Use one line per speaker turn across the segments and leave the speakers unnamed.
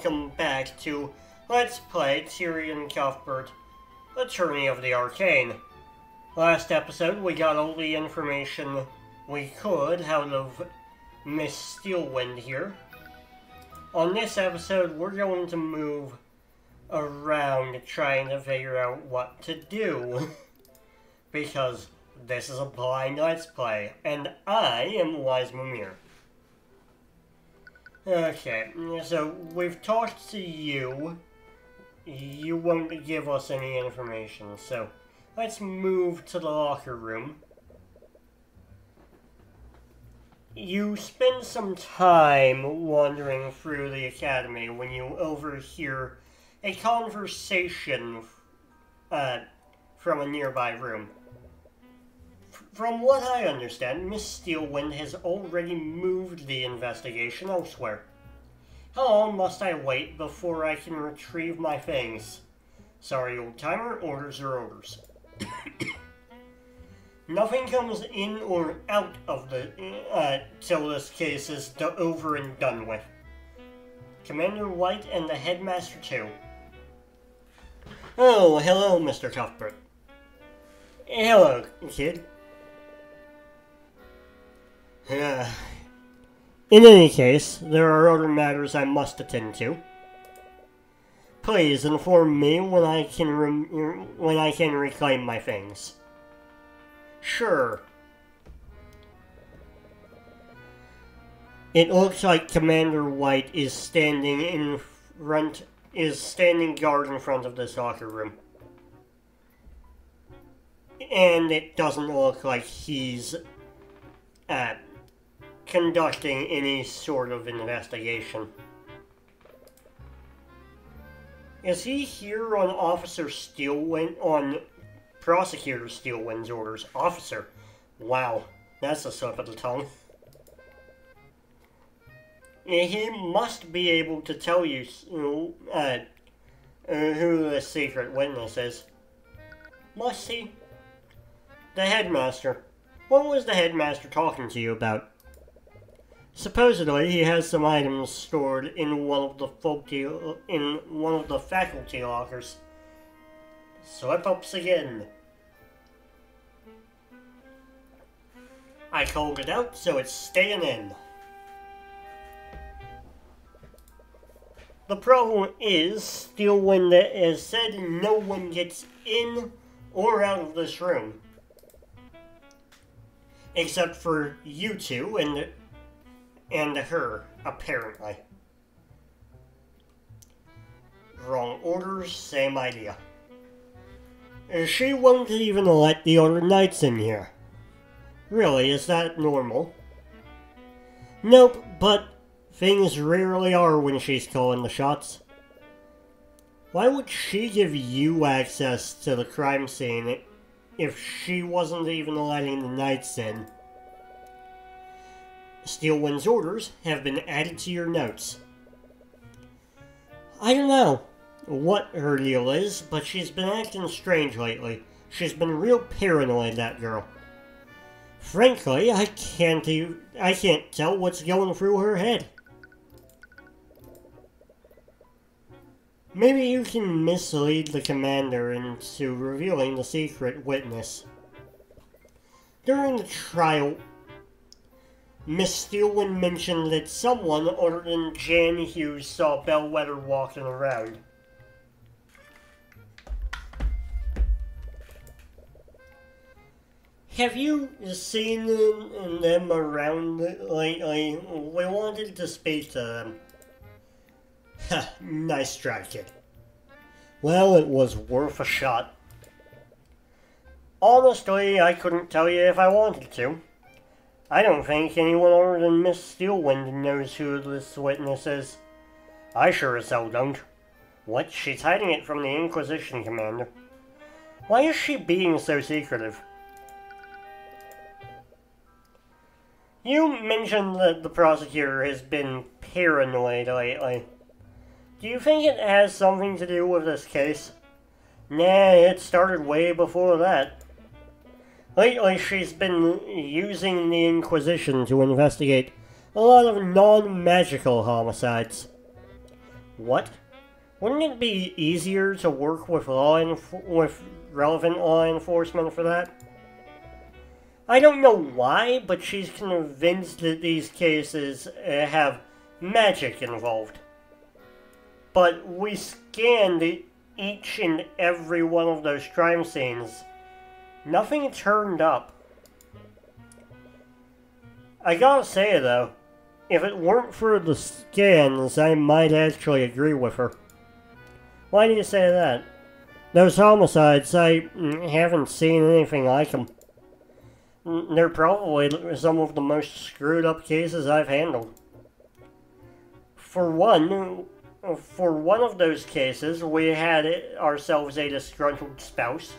welcome back to Let's Play Tyrion Cuthbert, Attorney of the Arcane. Last episode, we got all the information we could out of Miss Steelwind here. On this episode, we're going to move around trying to figure out what to do. Because this is a blind Let's Play, and I am Wisemimir. Okay, so we've talked to you. You won't give us any information, so let's move to the locker room. You spend some time wandering through the academy when you overhear a conversation from a nearby room. From what I understand, Miss Steelwind has already moved the investigation elsewhere. How long must I wait before I can retrieve my things? Sorry, old-timer, orders are orders. Nothing comes in or out of the, till this case is over and done with. Commander White and the Headmaster too. Oh, hello, Mr. Cuthbert. Hello, kid. In any case, there are other matters I must attend to. Please inform me when I can reclaim my things. Sure. It looks like Commander White is standing guard in front of this locker room. And it doesn't look like he's conducting any sort of investigation. Is he here on Prosecutor Steelwind's orders? Officer. Wow, that's a slip of the tongue. He must be able to tell you who the secret witness is. Must he? The headmaster. What was the headmaster talking to you about? Supposedly, he has some items stored in one of the faculty lockers. Slip-ups again. I called it out, so it's staying in. The problem is, Steelwind has said no one gets in or out of this room. Except for you two and her, apparently. Wrong orders, same idea. She won't even let the other knights in here. Really, is that normal? Nope, but things rarely are when she's calling the shots. Why would she give you access to the crime scene if she wasn't even letting the knights in? Steelwind's orders have been added to your notes. I don't know what her deal is, but she's been acting strange lately. She's been real paranoid, that girl. Frankly, I can't tell what's going through her head. Maybe you can mislead the commander into revealing the secret witness. During the trial, Miss Steelwind mentioned that someone other than Jan Hughes saw Bellwether walking around. Have you seen them around lately? We wanted to speak to them. Ha, nice try, kid. Well, it was worth a shot. Honestly, I couldn't tell you if I wanted to. I don't think anyone other than Miss Steelwind knows who this witness is. I sure as hell don't. What? She's hiding it from the Inquisition, Commander. Why is she being so secretive? You mentioned that the prosecutor has been paranoid lately. Do you think it has something to do with this case? Nah, it started way before that. Lately, she's been using the Inquisition to investigate a lot of non-magical homicides. What? Wouldn't it be easier to work with with relevant law enforcement for that? I don't know why, but she's convinced that these cases have magic involved. But we scanned each and every one of those crime scenes. Nothing turned up. I gotta say though, if it weren't for the scans, I might actually agree with her. Why do you say that? Those homicides, I haven't seen anything like them. They're probably some of the most screwed up cases I've handled. For one of those cases, we had ourselves a disgruntled spouse.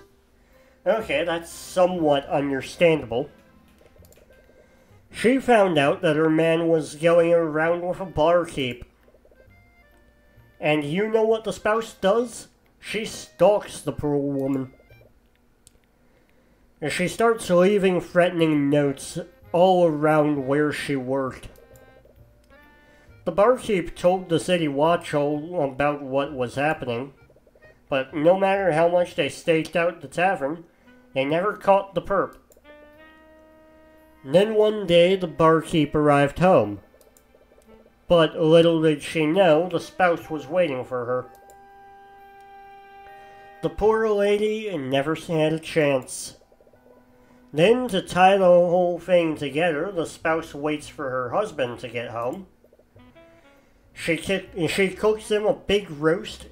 Okay, that's somewhat understandable. She found out that her man was going around with a barkeep. And you know what the spouse does? She stalks the poor woman. And she starts leaving threatening notes all around where she worked. The barkeep told the city watch all about what was happening, but no matter how much they staked out the tavern, they never caught the perp. Then one day the barkeep arrived home, but little did she know the spouse was waiting for her. The poor lady never had a chance. Then, to tie the whole thing together, the spouse waits for her husband to get home. She cooks him a big roast,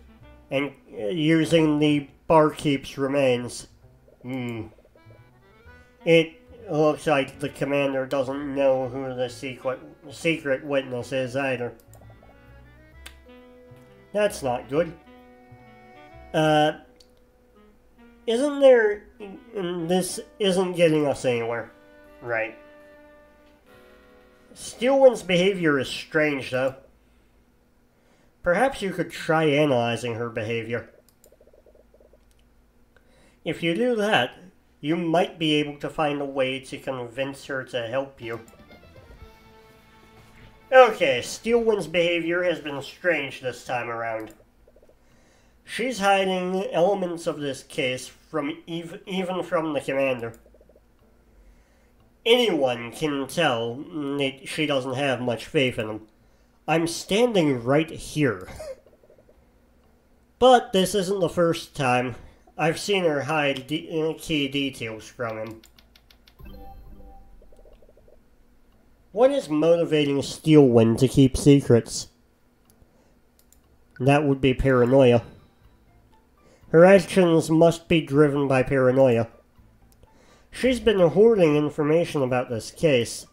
and using the barkeep's remains. It looks like the commander doesn't know who the secret witness is either. That's not good. This isn't getting us anywhere. Right. Steelwind's behavior is strange, though. Perhaps you could try analyzing her behavior. If you do that, you might be able to find a way to convince her to help you. Okay, Steelwind's behavior has been strange this time around. She's hiding elements of this case from even from the commander. Anyone can tell that she doesn't have much faith in him. I'm standing right here. But this isn't the first time. I've seen her hide key details from him. What is motivating Steelwind to keep secrets? That would be paranoia. Her actions must be driven by paranoia. She's been hoarding information about this case.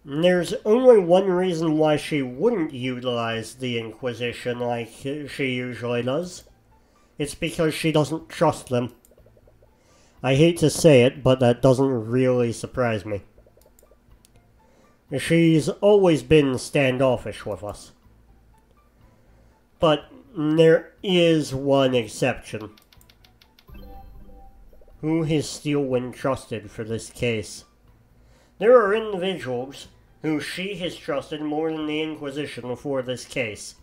There's only one reason why she wouldn't utilize the Inquisition like she usually does. It's because she doesn't trust them. I hate to say it, but that doesn't really surprise me. She's always been standoffish with us. But there is one exception. Who has Steelwind trusted for this case? There are individuals who she has trusted more than the Inquisition for this case.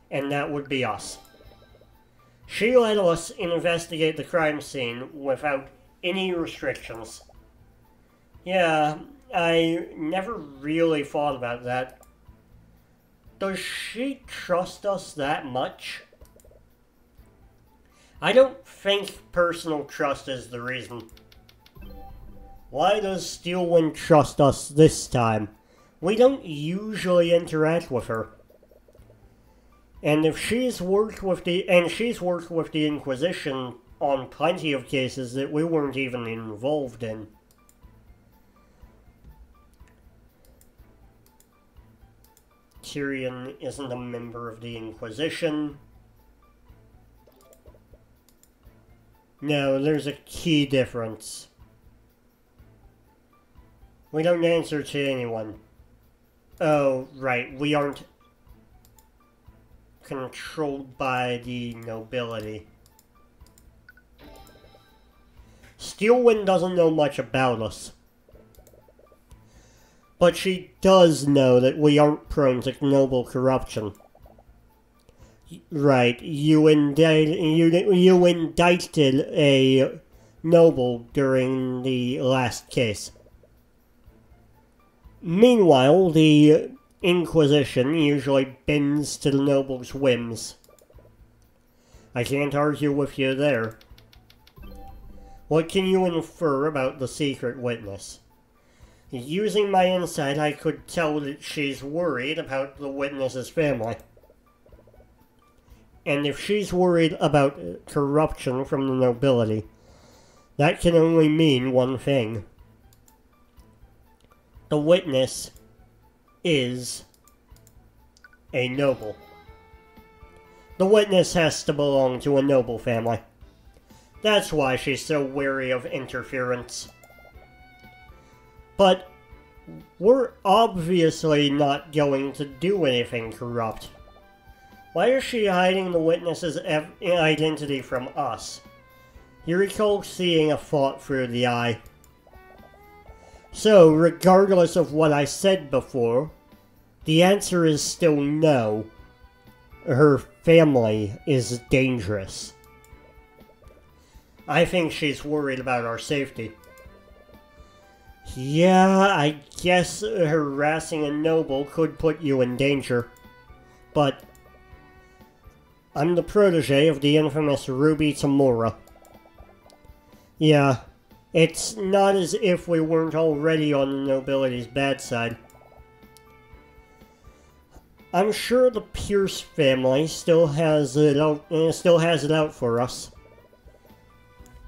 And that would be us. She let us investigate the crime scene without any restrictions. Yeah, I never really thought about that. Does she trust us that much? I don't think personal trust is the reason. Why does Steelwind trust us this time? We don't usually interact with her. And if she's worked with the Inquisition on plenty of cases that we weren't even involved in. Tyrion isn't a member of the Inquisition. No, there's a key difference. We don't answer to anyone. Oh, right, we aren't controlled by the nobility. Steelwind doesn't know much about us. But she does know that we aren't prone to noble corruption. Right, you indicted a noble during the last case. Meanwhile, the Inquisition usually bends to the noble's whims. I can't argue with you there. What can you infer about the secret witness? Using my insight, I could tell that she's worried about the witness's family. And if she's worried about corruption from the nobility, that can only mean one thing. The witness is a noble. The witness has to belong to a noble family. That's why she's so wary of interference. But we're obviously not going to do anything corrupt. Why is she hiding the witness's identity from us? You recall seeing a thought through the eye. So, regardless of what I said before, the answer is still no. Her family is dangerous. I think she's worried about our safety. Yeah, I guess harassing a noble could put you in danger. But I'm the protege of the infamous Ruby Tamura. Yeah, it's not as if we weren't already on the nobility's bad side. I'm sure the Pierce family still has it out for us.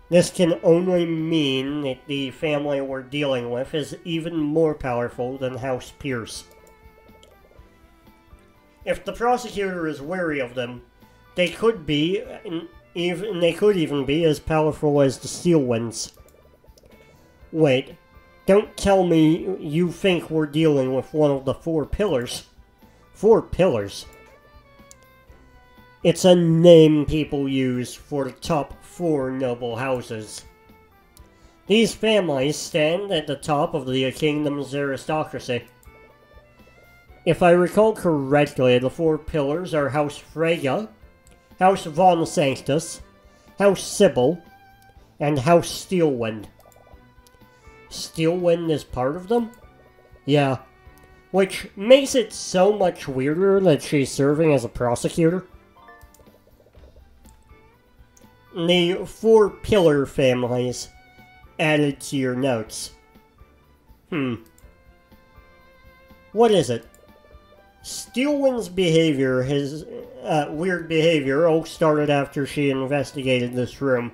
This can only mean that the family we're dealing with is even more powerful than House Pierce. If the prosecutor is wary of them, they could even be as powerful as the Steelwinds. Wait, don't tell me you think we're dealing with one of the 4 pillars. 4 pillars? It's a name people use for the top 4 noble houses. These families stand at the top of the kingdom's aristocracy. If I recall correctly, the 4 pillars are House Freyja, House Von Sanctus, House Sybil, and House Steelwind. Steelwind is part of them? Yeah. Which makes it so much weirder that she's serving as a prosecutor. The 4 pillar families added to your notes. What is it? Steelwind's behavior, his weird behavior, all started after she investigated this room.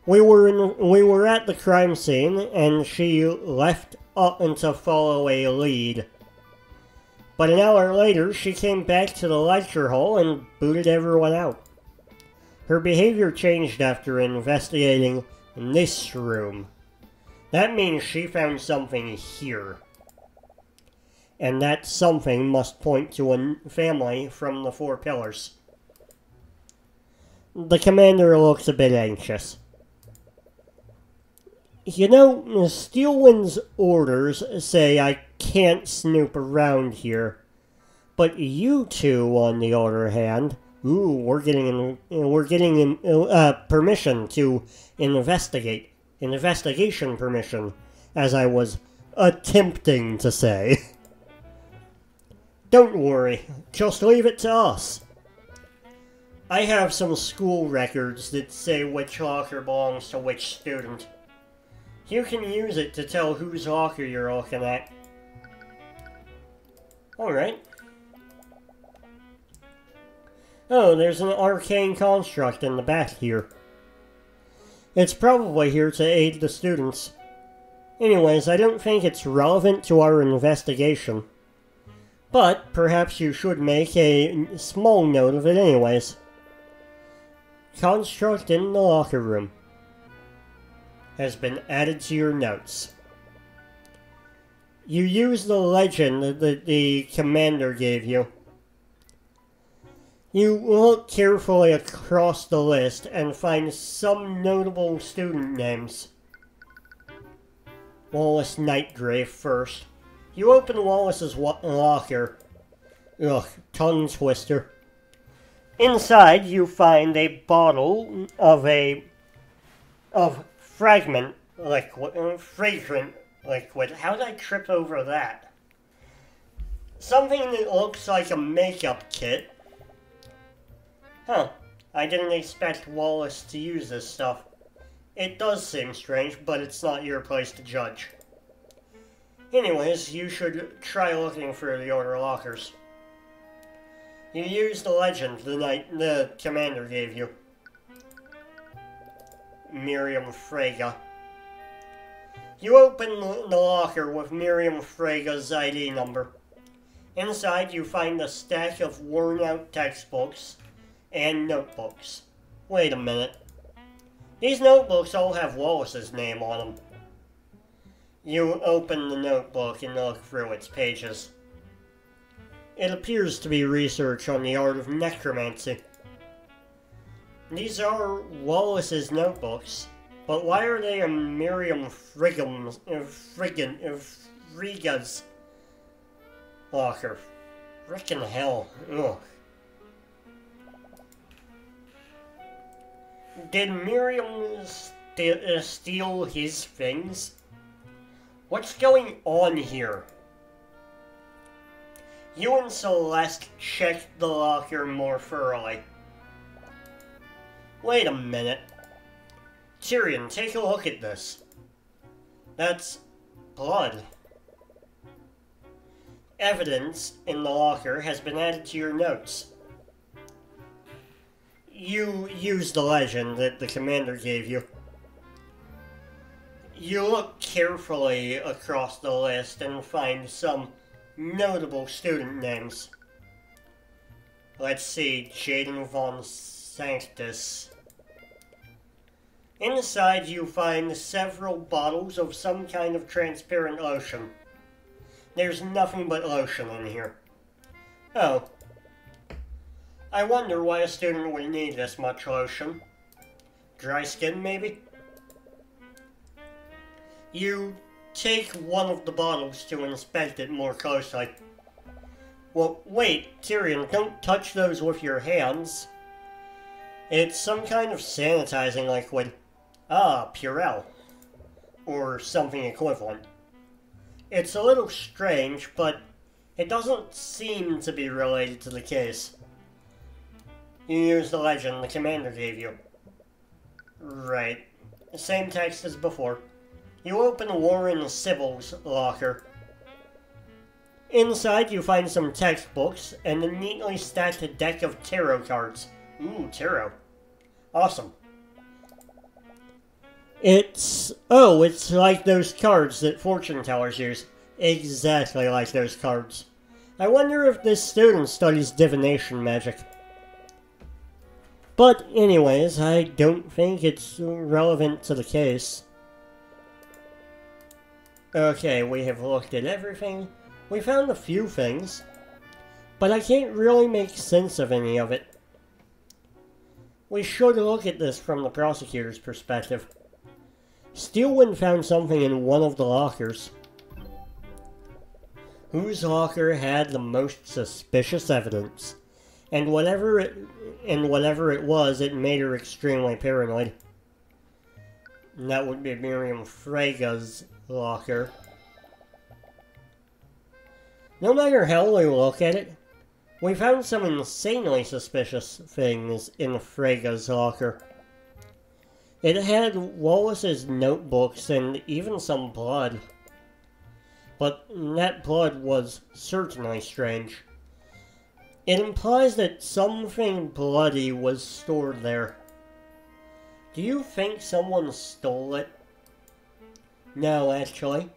We were at the crime scene, and she left up to follow a lead. But an hour later, she came back to the lecture hall and booted everyone out. Her behavior changed after investigating this room. That means she found something here. And that something must point to a family from the 4 pillars. The commander looks a bit anxious. You know, Steelwind's orders say I can't snoop around here. But you two, on the other hand, we're getting permission to investigate. Investigation permission, as I was attempting to say. Don't worry, just leave it to us. I have some school records that say which locker belongs to which student. You can use it to tell whose locker you're looking at. Alright. Oh, there's an arcane construct in the back here. It's probably here to aid the students. Anyways, I don't think it's relevant to our investigation. But perhaps you should make a small note of it anyways. Construct in the locker room has been added to your notes. You use the legend that the commander gave you. You look carefully across the list and find some notable student names. Wallace Nightgrave first. You open Wallace's locker. Ugh, tongue twister. Inside, you find a bottle of fragrant liquid. How did I trip over that? Something that looks like a makeup kit. Huh. I didn't expect Wallace to use this stuff. It does seem strange, but it's not your place to judge. Anyways, you should try looking for the Order lockers. You use the legend the commander gave you. Miriam Frege. You open the locker with Miriam Frege's ID number. Inside, you find a stack of worn-out textbooks and notebooks. Wait a minute. These notebooks all have Wallace's name on them. You open the notebook and look through its pages. It appears to be research on the art of necromancy. These are Wallace's notebooks, but why are they in Miriam Frege's locker? Frickin' hell. Ugh. Did Miriam steal his things? What's going on here? You and Celeste check the locker more thoroughly. Wait a minute. Tyrion, take a look at this. That's blood. Evidence in the locker has been added to your notes. You use the legend that the commander gave you. You look carefully across the list and find some notable student names. Let's see, Jaden von Sanctus. Inside you find several bottles of some kind of transparent lotion. There's nothing but lotion in here. Oh. I wonder why a student would need this much lotion. Dry skin, maybe? You take one of the bottles to inspect it more closely. Well, wait, Tyrion, don't touch those with your hands. It's some kind of sanitizing liquid. Ah, Purell. Or something equivalent. It's a little strange, but it doesn't seem to be related to the case. You use the legend the commander gave you. Right. Same text as before. You open Warren Sybil's locker. Inside you find some textbooks and a neatly stacked deck of tarot cards. Ooh, tarot. Awesome. It's like those cards that fortune tellers use. Exactly like those cards. I wonder if this student studies divination magic. But anyways, I don't think it's relevant to the case. Okay, we have looked at everything. We found a few things, but I can't really make sense of any of it. We should look at this from the prosecutor's perspective. Steelwind found something in one of the lockers. Whose locker had the most suspicious evidence? And whatever it was, it made her extremely paranoid. And that would be Miriam Frege's locker. No matter how we look at it, we found some insanely suspicious things in Frege's locker. It had Wallace's notebooks and even some blood. But that blood was certainly strange. It implies that something bloody was stored there. Do you think someone stole it? No, actually.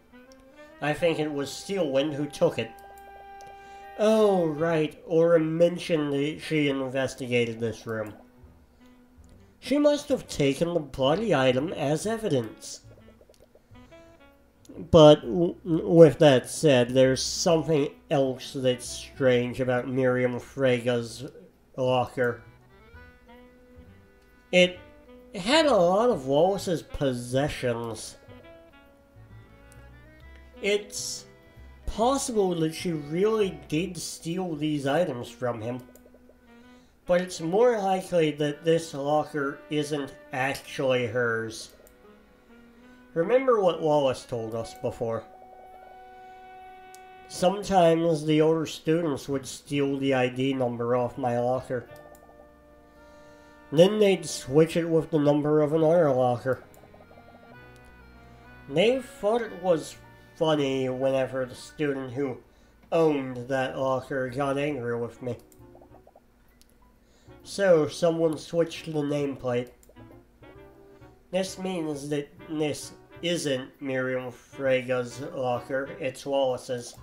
I think it was Steelwind who took it. Oh, right. Aura mentioned that she investigated this room. She must have taken the bloody item as evidence. But with that said, there's something else that's strange about Miriam Frege's locker. It had a lot of Wallace's possessions. It's possible that she really did steal these items from him, but it's more likely that this locker isn't actually hers. Remember what Wallace told us before. Sometimes the older students would steal the ID number off my locker. Then they'd switch it with the number of another locker. They thought it was funny whenever the student who owned that locker got angry with me. So someone switched the nameplate. This means that this isn't Miriam Frega's locker, it's Wallace's.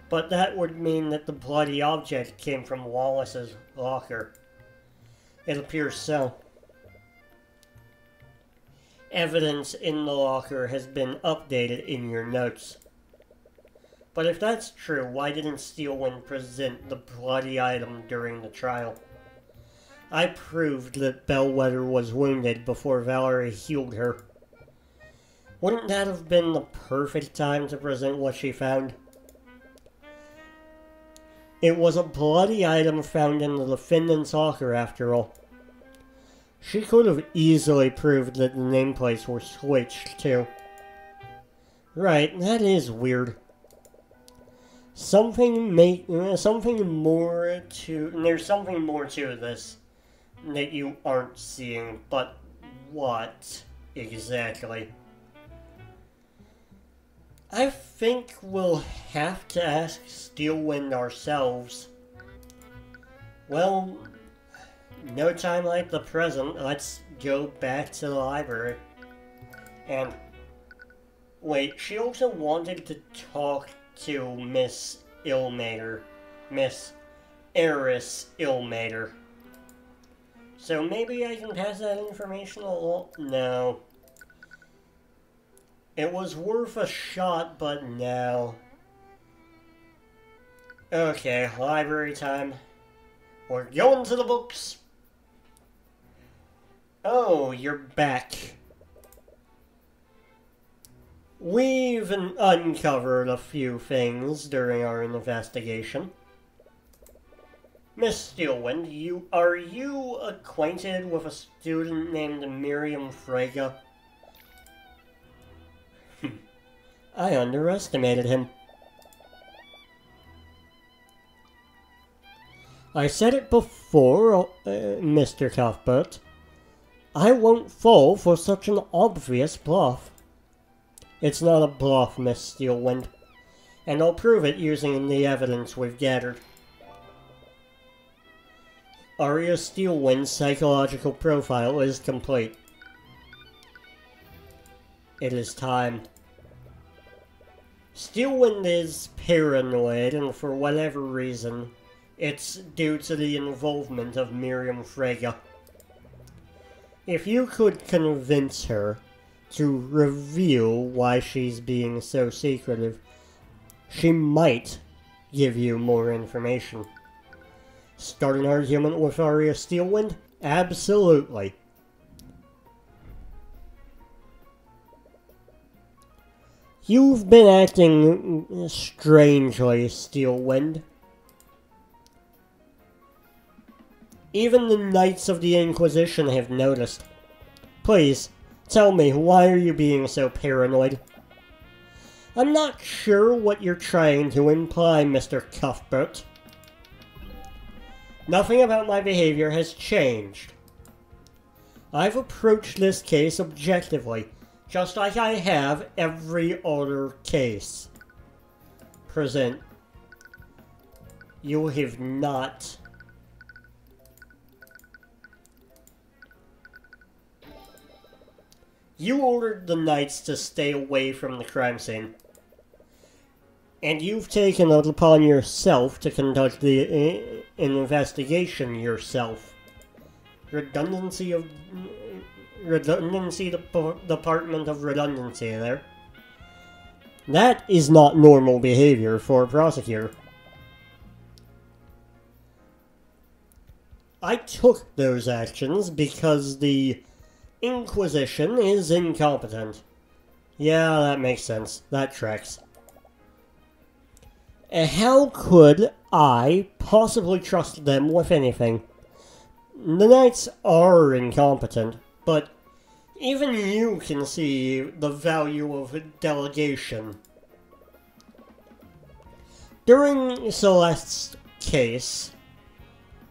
But that would mean that the bloody object came from Wallace's locker. It appears so. Evidence in the locker has been updated in your notes. But if that's true, why didn't Steelwind present the bloody item during the trial? I proved that Bellwether was wounded before Valerie healed her. Wouldn't that have been the perfect time to present what she found? It was a bloody item found in the defendant's locker after all. She could have easily proved that the nameplates were switched too. Right, that is weird. There's something more to this that you aren't seeing, but what exactly? I think we'll have to ask Steelwind ourselves. Well, no time like the present, let's go back to the library. And, wait, she also wanted to talk to Miss Illmater. Miss Eris Illmater. So maybe I can pass that information along? No. It was worth a shot, but no. Okay, library time. We're going to the books. Oh, you're back. We've uncovered a few things during our investigation. Miss Steelwind, are you acquainted with a student named Miriam Frega? I underestimated him. I said it before, Mr. Cuthbert. I won't fall for such an obvious bluff. It's not a bluff, Miss Steelwind, and I'll prove it using the evidence we've gathered. Arya Steelwind's psychological profile is complete. It is time. Steelwind is paranoid, and for whatever reason, it's due to the involvement of Miriam Frega. If you could convince her to reveal why she's being so secretive, she might give you more information. Start an argument with Arya Steelwind? Absolutely. You've been acting strangely, Steelwind. Even the Knights of the Inquisition have noticed. Please, tell me, why are you being so paranoid? I'm not sure what you're trying to imply, Mr. Cuthbert. Nothing about my behavior has changed. I've approached this case objectively, just like I have every other case. Present. You have not... You ordered the Knights to stay away from the crime scene. And you've taken it upon yourself to conduct the investigation yourself. Redundancy, Department of Redundancy there. That is not normal behavior for a prosecutor. I took those actions because the Inquisition is incompetent. Yeah, that makes sense. That tracks. How could I possibly trust them with anything? The knights are incompetent, but even you can see the value of delegation. During Celeste's case,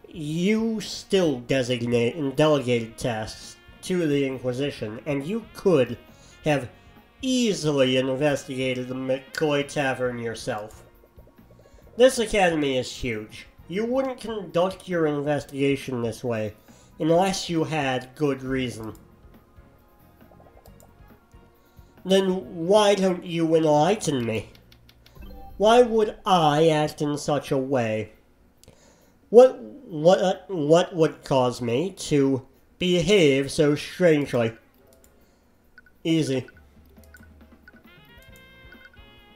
you still designate and delegated tasks to the Inquisition, and you could have easily investigated the McCoy Tavern yourself. This academy is huge. You wouldn't conduct your investigation this way unless you had good reason. Then why don't you enlighten me? Why would I act in such a way? What would cause me to behave so strangely? Easy.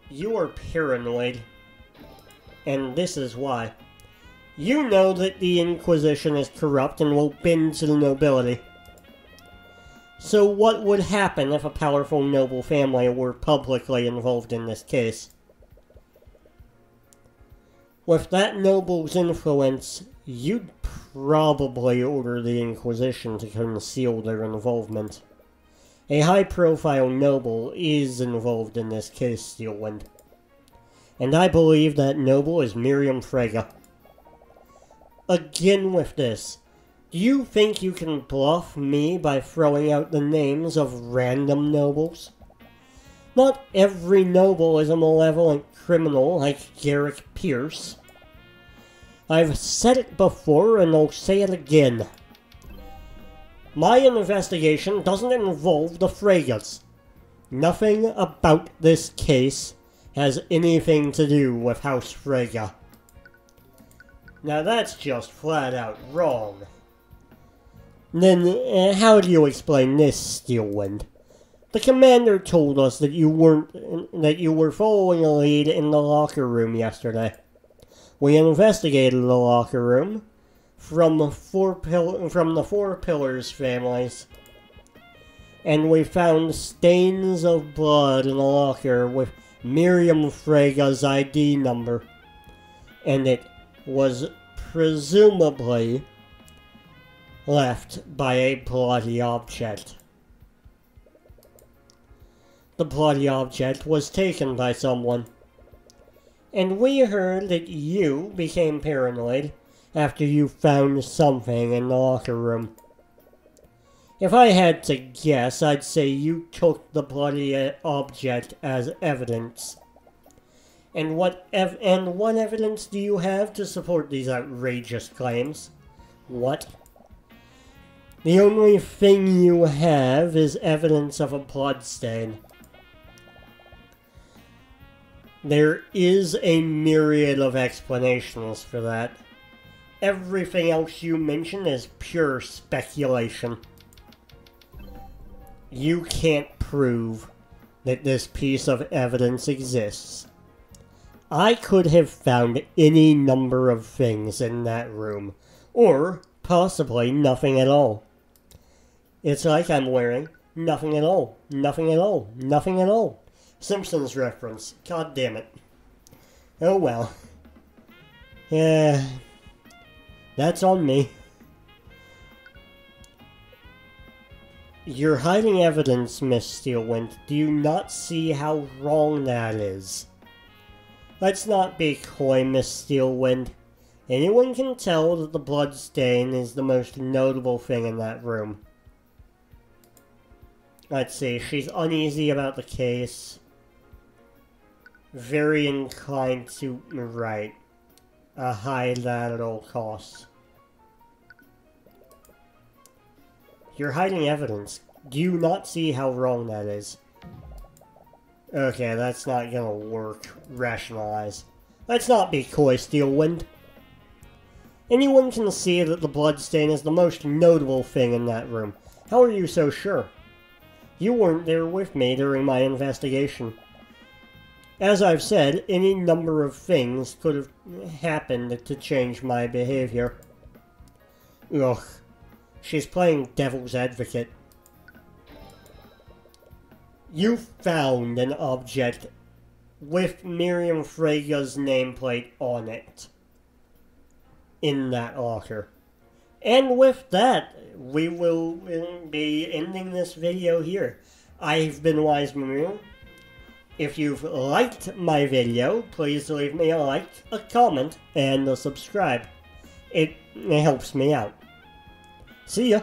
You are paranoid. And this is why. You know that the Inquisition is corrupt and will bend to the nobility. So what would happen if a powerful noble family were publicly involved in this case? With that noble's influence, you'd probably order the Inquisition to conceal their involvement. A high-profile noble is involved in this case, Steelwind. And I believe that noble is Miriam Frege. Again with this, do you think you can bluff me by throwing out the names of random nobles? Not every noble is a malevolent criminal like Garrick Pierce. I've said it before and I'll say it again. My investigation doesn't involve the Fregas. Nothing about this case has anything to do with House Frege. Now that's just flat out wrong. Then how do you explain this, Steelwind? The commander told us that you were following a lead in the locker room yesterday. We investigated the locker room from the Four Pillars families, and we found stains of blood in the locker with Miriam Frege's ID number, and it was presumably left by a bloody object. The bloody object was taken by someone, and we heard that you became paranoid after you found something in the locker room. If I had to guess, I'd say you took the bloody object as evidence. And what evidence do you have to support these outrageous claims? What? The only thing you have is evidence of a bloodstain. There is a myriad of explanations for that. Everything else you mention is pure speculation. You can't prove that this piece of evidence exists. I could have found any number of things in that room, or possibly nothing at all. It's like I'm wearing nothing at all, nothing at all, nothing at all. Simpsons reference. God damn it. Oh well. Yeah, that's on me. You're hiding evidence, Miss Steelwind. Do you not see how wrong that is? Let's not be coy, Miss Steelwind. Anyone can tell that the blood stain is the most notable thing in that room. Let's see, she's uneasy about the case. Very inclined to hide that at all costs. You're hiding evidence. Do you not see how wrong that is? Okay, that's not gonna work. Rationalize. Let's not be coy, Steelwind. Anyone can see that the bloodstain is the most notable thing in that room. How are you so sure? You weren't there with me during my investigation. As I've said, any number of things could have happened to change my behavior. Ugh. She's playing devil's advocate. you found an object with Miriam Freya's nameplate on it in that locker. And with that, we will be ending this video here. I've been Wisemimir. If you've liked my video, please leave me a like, a comment, and a subscribe. It helps me out. See ya!